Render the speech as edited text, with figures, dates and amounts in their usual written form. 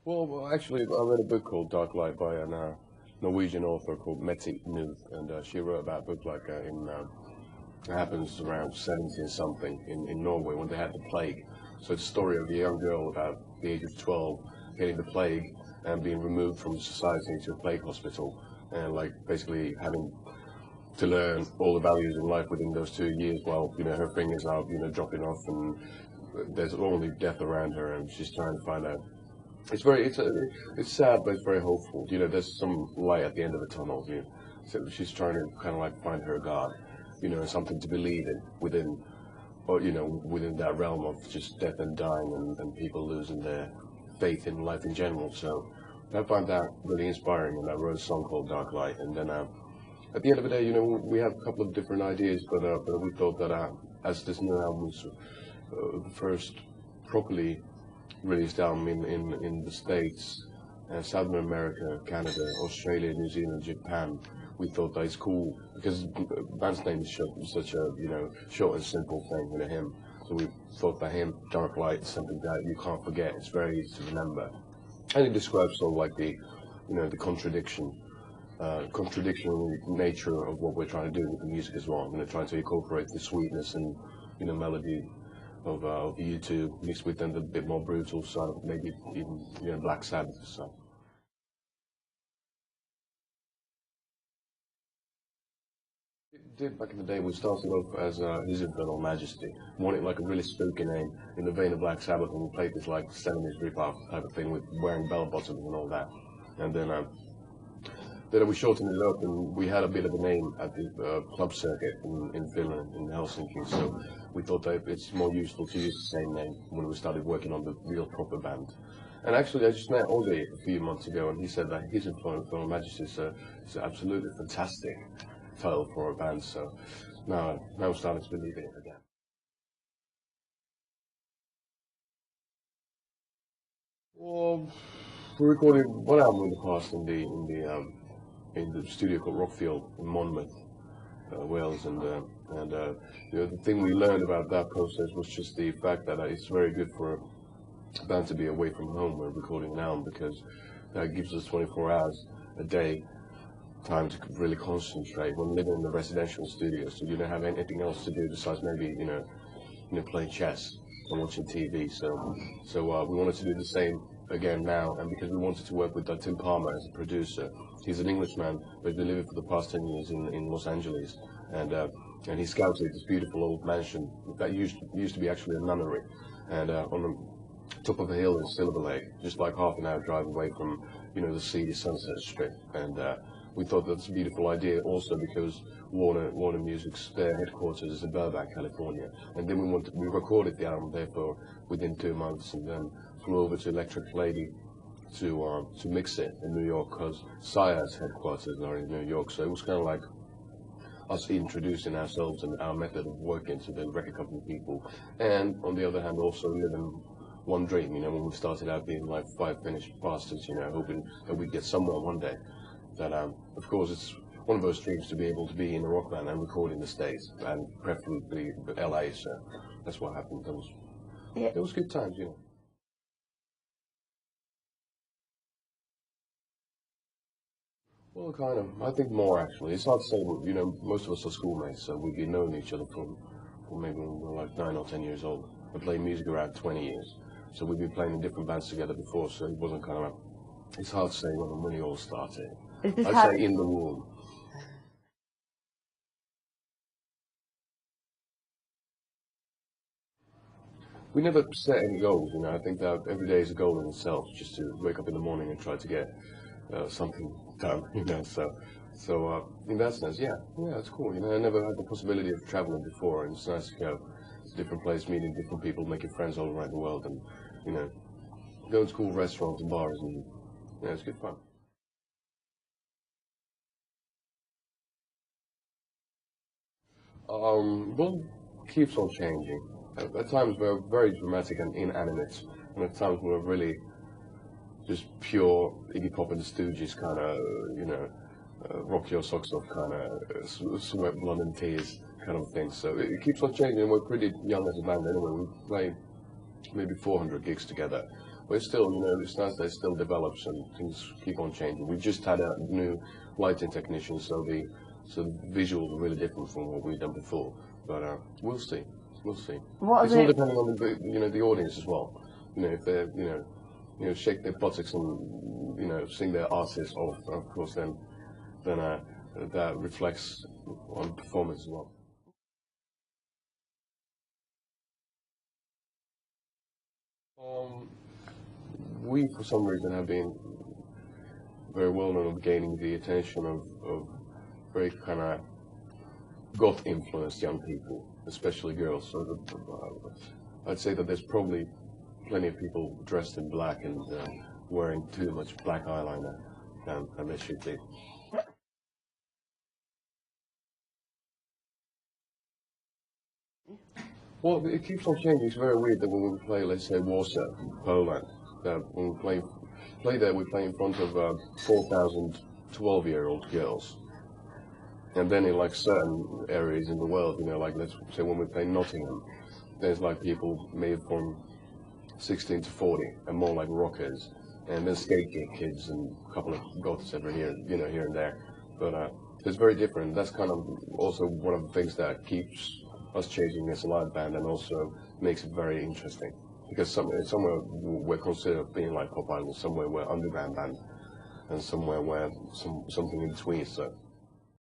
Actually, I read a book called Dark Light by a Norwegian author called Mette Nuth, and she wrote about a book like it happens around 70 and something in Norway when they had the plague. So it's a story of a young girl about the age of 12 getting the plague and being removed from society to a plague hospital, and like basically having to learn all the values in life within those 2 years while her fingers are dropping off and there's only death around her and she's trying to find out. It's sad, but it's very hopeful. There's some light at the end of the tunnel. So she's trying to kind of like find her God, something to believe in within that realm of just death and dying and people losing their faith in life in general. So I find that really inspiring, and I wrote a song called Dark Light. And then at the end of the day, we have a couple of different ideas, but we thought that as this new album was the first properly released album in the States, Southern America, Canada, Australia, New Zealand, Japan. We thought that it's cool because the band's name is such a short and simple thing, hymn. So we thought that hymn, Dark Light, is something that you can't forget. It's very easy to remember, and it describes sort of like the contradictional nature of what we're trying to do with the music as well. Trying to incorporate the sweetness and melody of U2 mixed with then the bit more brutal side of maybe even Black Sabbath or so. It did back in the day. We started off as His Infernal Majesty, wanted like a really spooky name in the vein of Black Sabbath, and we played this like 70s rip-off type of thing with wearing bell bottoms and all that. And then we shortened it up, and we had a bit of a name at the club circuit in Finland, in Helsinki. So we thought that it's more useful to use the same name when we started working on the real proper band. And actually, I just met Ollie a few months ago, and he said that His Infernal Majesty is an absolutely fantastic title for a band. So now I'm starting to believe in it again. Well, we recorded one album in the past in the studio called Rockfield in Monmouth, Wales, and the thing we learned about that process was just the fact that it's very good for a band to be away from home when recording an album, because that gives us 24 hours a day time to really concentrate when living in the residential studio. So you don't have anything else to do besides maybe playing chess and watching TV. So we wanted to do the same again now, and because we wanted to work with Tim Palmer as a producer. He's an Englishman, but he's been living for the past 10 years in Los Angeles, and he scouted this beautiful old mansion that used to be actually a nunnery, and on the top of a hill in Silver Lake, just like half an hour drive away from the seedy Sunset Strip. And we thought that's a beautiful idea also because Warner Music's their headquarters is in Burbank, California, and then we recorded the album there for within 2 months, and then flew over to Electric Lady to mix it in New York, because Sire's headquarters are in New York. So it was kind of like us introducing ourselves and our method of working to the record company people, and on the other hand also living one dream. When we started out being like 5 finished bastards, hoping that we'd get somewhere one day. That of course it's one of those dreams to be able to be in a rock band and record in the States, and preferably LA. So that's what happened. It was good times. Well, kind of. I think more actually. It's hard to say. Most of us are schoolmates, so we've been knowing each other from maybe when we were like 9 or 10 years old. We played music around 20 years, so we've been playing in different bands together before. So it wasn't kind of. It's hard to say when it all started. I'd say in the womb. We never set any goals. I think that every day is a goal in itself, just to wake up in the morning and try to get something done. So in that sense, yeah, it's cool. I never had the possibility of traveling before, and it's nice to go to different places, meeting different people, making friends all around the world, and going to cool restaurants and bars, and it's good fun. Well, keeps on changing. At times we're very dramatic and inanimate, and at times we're really just pure Iggy Pop and the Stooges kind of, rock your socks off kind of, sweat, blood and tears kind of thing. So it keeps on changing. We're pretty young as a band anyway. We play maybe 400 gigs together, But still, you know, it's nice that it still develops and things keep on changing. We just had a new lighting technician, so the visuals are really different from what we've done before. But we'll see. We'll see. It's all depending on the audience as well. You know, if they're shake their buttocks and sing their artists off, of course, then that reflects on performance as well. We, for some reason, have been very well known of gaining the attention of very kind of goth-influenced young people, especially girls. So I'd say that there's probably plenty of people dressed in black and wearing too much black eyeliner than they should be. Well, it keeps on changing. It's very weird that when we play, let's say, Warsaw, Poland, that when we play there, we play in front of 4,000 12-year-old girls. And then in like certain areas in the world, you know, like let's say when we play Nottingham, there's like people made from 16 to 40 and more like rockers, and then skate kids and a couple of goths every year, you know, here and there. But it's very different. That's kind of also one of the things that keeps us changing as a live band and also makes it very interesting. Because somewhere we're considered being like pop idol, somewhere we're underground band, and somewhere we're something in between. So